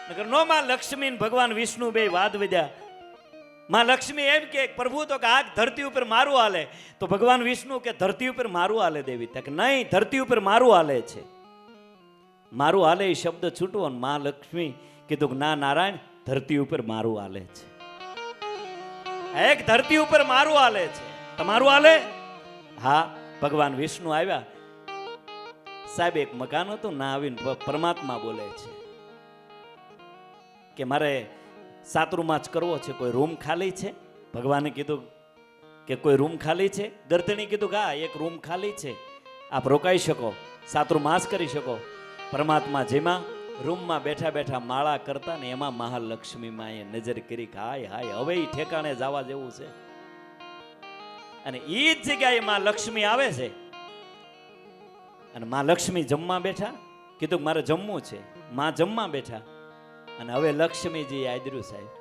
નકર નો માં લક્ષ્મી ને ભગવાન વિષ્ણુ બે વાદ વધ્યા. માં લક્ષ્મી એમ કે પ્રભુ તો કે આ ધરતી ઉપર મારું હાલે, તો ભગવાન વિષ્ણુ કે ધરતી ઉપર મારું હાલે દેવી. તક નહીં, ધરતી ઉપર મારું હાલે છે. મારું હાલે એ શબ્દ છૂટવો ને માં લક્ષ્મી કીધું કે ના નારાયણ, ધરતી ઉપર મારું હાલે છે. એક ધરતી ઉપર મારું હાલે છે, તમારું હાલે? હા. ભગવાન વિષ્ણુ આવ્યા. સાહેબ એક મકાન હતું, ના આવીને પરમાત્મા બોલે છે કે મારે સાતરૂમાં જ કરવો છે, કોઈ રૂમ ખાલી છે? ભગવાને કીધું કે કોઈ રૂમ ખાલી છે? ગરધણી કીધું કે હા, એક રૂમ ખાલી છે, આપ રોકાઈ શકો, સાતરૂમાં જ કરી શકો. પરમાત્મા જેમાં રૂમમાં બેઠા બેઠા માળા કરતા ને એમાં મહાલક્ષ્મી માએ નજર કરી કે હાય હાય, હવે એ ઠેકાણે જવા જેવું છે. અને એ જ જગ્યાએ માં લક્ષ્મી આવે છે. અને માં લક્ષ્મી જમવા બેઠા, કીધું કે મારે જમવું છે. માં જમવા બેઠા અને હવે લક્ષ્મીજી આદર્યું સાહેબ,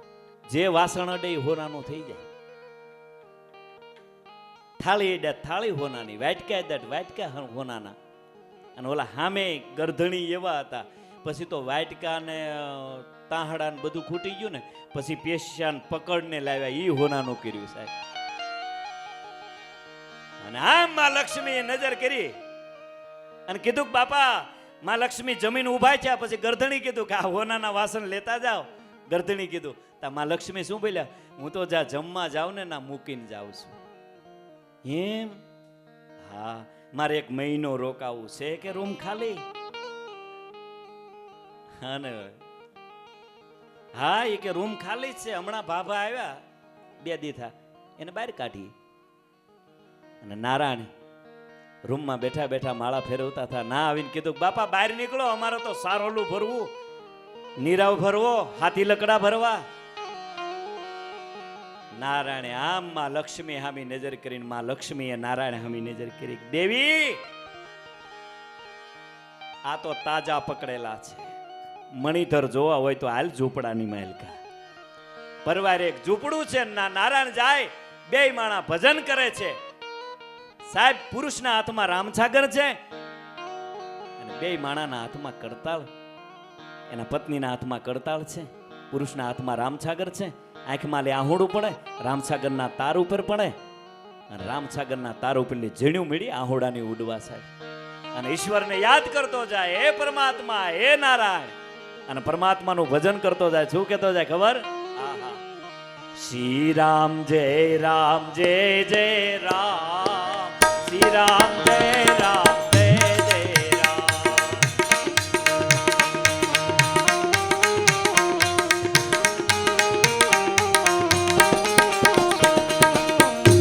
જે વાસણ અડે હોનાનું થઈ જાય. થાળી અડે થાળી હોનાની, વાટકા અડે વાટકા હોનાના. અને ઓલા સામે ગરધણી એવા હતા, પછી તો વાટકા ને તાહડા ને બધું ખૂટી ગયું ને, પછી પેશિયાન પકડને લાવ્યા, ઈ હોનાનું કર્યું સાહેબ. અને આમ માં લક્ષ્મીએ નજર કરી અને કીધું કે બાપા, માં લક્ષ્મી જમીન ઉભા થયા. પછી ગરધણી કીધું કે આ હોનાના વાસણ લેતા જાઓ. ગરધણી કીધું તા માં લક્ષ્મી શું બોલ્યા, હું તો જ્યાં જમવા જાઉં ને ના મૂકીને જાઉં છું. એમ? હા, મારે એક મહિનો રોકાવું છે કે રૂમ ખાલી? હા એ કે રૂમ ખાલી જ છે, હમણાં ભાભા આવ્યા 2 દીથા, એને બહાર કાઢી. અને નારાયણ રૂમમાં બેઠા બેઠા માળા ફેરવતા હતા. ના આવીને કીધું બાપા બહાર નીકળો, અમારે તો સારોલું ભરવું, નીરાવ ભરવો, હાથી લકડા ભરવા. નારાયણે આમ માં લક્ષ્મી હામી નજર કરીને માં લક્ષ્મીએ નારાયણ હામી નજર કરી, દેવી આ તો તાજા પકડેલા છે, મણિધર જોવા હોય તો હાલ ઝૂંપડાની મહેલકા. પરવારે એક ઝૂંપડું છે, ના નારાયણ જાય, 2 માણા ભજન કરે છે. સાહેબ પુરુષના હાથમાં રામછાગર છે અને 2 માણાના હાથમાં કરતાળ, એના પત્નીના હાથમાં કરતાળ છે, પુરુષના હાથમાં રામછાગર છે. આંખમાં લે આહોડું પડે, રામછાગરના તાર ઉપર પડે અને રામછાગરના તાર ઉપરની ઝીણ્યું મીડી આહોડાની ઉડવા સાહેબ. અને ઈશ્વરને યાદ કરતો જાય, હે પરમાત્મા, હે નારાયણ. અને પરમાત્માનું ભજન કરતો જાય. શું કહેતો જાય ખબર? આહા, શ્રી રામ જય રામ જય જય રામ, શ્રી રામ જય રામ જય જય રામ.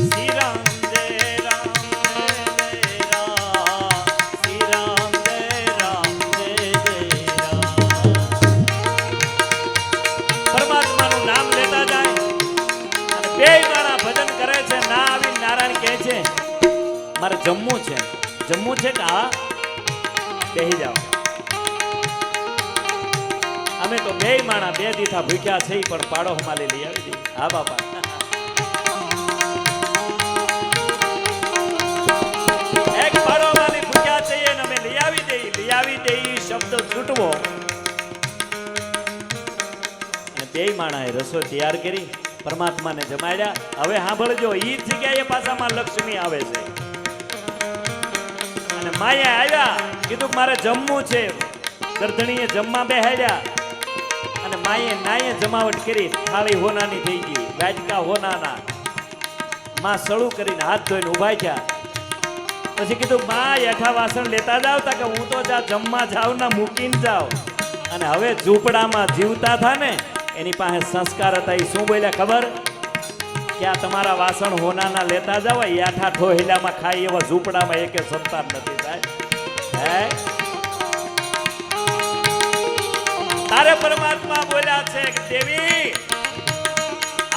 શ્રી રામ જય રામ જય જય રામ, શ્રી રામ જય રામ જય જય રામ. પરમાત્માનું નામ લેતા જાય અને 2 માણા ભજન કરે છે. ના આવી નારાયણ કહે છે મારે જમવું છે. જમવું છે કે હા, બેહી જાઓ. અમે તો 2 માણા 2 દીથા ભૂખ્યા છે, પણ પાડો હમાલી લઈ આવી દઈ. હા બાપા, એક પાડો હમાલી ભૂખ્યા છે એને અમે લઈ આવી દઈ. લઈ આવી દઈ શબ્દ છૂટવો અને 2 માણાએ રસોઈ તૈયાર કરી, પરમાત્માને જમાડ્યા. હવે સાંભળજો, ઈ જગ્યાએ પાછામાં લક્ષ્મી આવે છે. અને માયા આવ્યા, કીધું મારે જમવું છે. ગરધણીએ જમવા બેહાડ્યા અને માએ નાયે જમાવટ કરી. થાળી હોનાની થઈ ગઈ, વાટકા હોનાના. માં સળું કરીને હાથ ધોઈને ઉભા થયા. પછી કીધું માં એઠા વાસણ લેતા જાવ, તા કે હું તો જ્યાં જમવા જાવ ના મૂકીને જાવ. અને હવે ઝૂંપડામાં જીવતા થા ને એની પાસે સંસ્કાર હતા. એ શું બોલ્યા ખબર? કે આ તમારા વાસણ હોનાના લેતા જાવ, યાઠા ઠોહેલામાં ખાઈ એવા ઝૂંપડામાં એકે સંતાન નથી સાહેબ. તારે પરમાત્મા બોલ્યા છે કે દેવી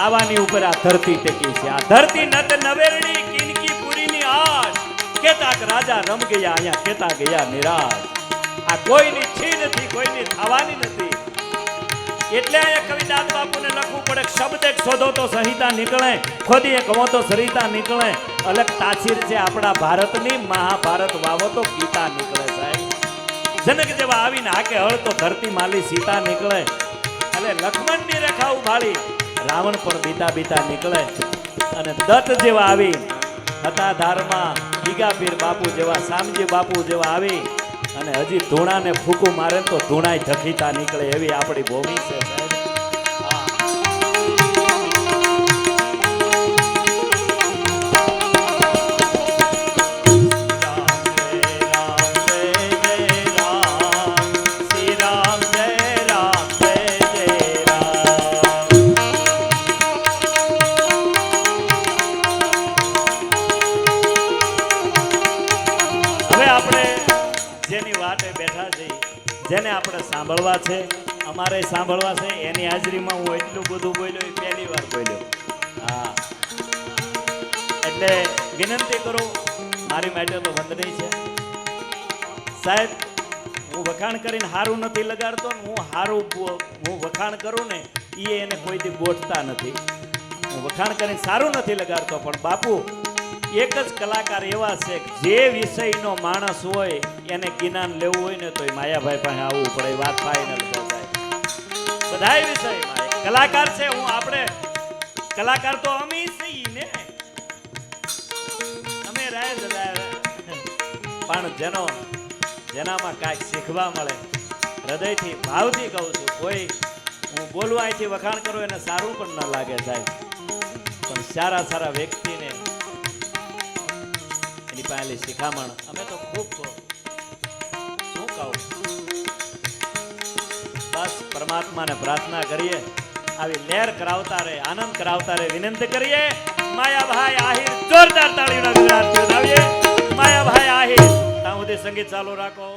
આવાની ઉપર આ ધરતી ટેકી છે. આ ધરતી નત નવેરણી કિનકી પુરીની આશ, કેતાક રાજા રમ ગયા, અહીંયા કેતા ગયા નિરાશ. આ કોઈની છી નથી, કોઈની થવાની નથી. એટલે અહીંયા કવિદાસ બાપુને લખવું પડે, શબ્દ એક શોધો તો સંહિતા નીકળે, ખોદી એક કહો તો સરિતા નીકળે. અલગ તાસીર છે આપણા ભારતની, મહાભારત વાવો તો ગીતા નીકળે સાહેબ. જનક જેવા આવીને હાકે હળ તો ધરતી માલી સીતા નીકળે. ભલે લક્ષ્મણની રેખા ઉભાળી રાવણ પણ બીતા બીતા નીકળે અને દત્ત જેવા આવી હતા ધારમાં ગીગાપીર બાપુ જેવા શામજી બાપુ જેવા આવી અને હજી ધૂણાને ફૂકું મારે તો ધૂણાય ધખીતા નીકળે એવી આપણી ભૂમિ છે સાહેબ. જેને આપણે સાંભળવા છે અમારે સાંભળવા છે એની હાજરીમાં હું એટલું બધું બોલ્યો એ પહેલી વાર બોલ્યો. હા એટલે વિનંતી કરું મારી માટે તો વંદનીય છે સાહેબ. હું વખાણ કરીને સારું નથી લગાડતો ને હું વખાણ કરું ને એ એને કોઈથી ગોઠતા નથી. હું વખાણ કરીને સારું નથી લગાડતો પણ બાપુ એક જ કલાકાર એવા છે જે વિષયનો માણસ હોય એને જ્ઞાન લેવું હોય ને તો એ માયાભાઈ પાસે આવવું પડે. વાત ફાઈનલ છે સાહેબ. બધાય વિષયમાં કલાકાર છે. હું આપણે કલાકાર તો અમે છીએ ને, અમે રાય પણ જેનામાં કાંઈક શીખવા મળે હૃદયથી ભાવથી કહું છું. કોઈ હું બોલવા અહીંથી વખાણ કરું એને સારું પણ ન લાગે સાહેબ, પણ સારા સારા વ્યક્તિને પહેલી શિખામણ અમે તો ખૂબ શું કહું, બસ પરમાત્માને પ્રાર્થના કરીએ આવી લહેર કરાવતા રહે, આનંદ કરાવતા રહે. વિનંતી કરીએ માયાભાઈ આહિર જોરદાર તાળીઓના ગુજરાત આવીએ. માયાભાઈ આહિર ત્યાં સુધી સંગીત ચાલુ રાખો.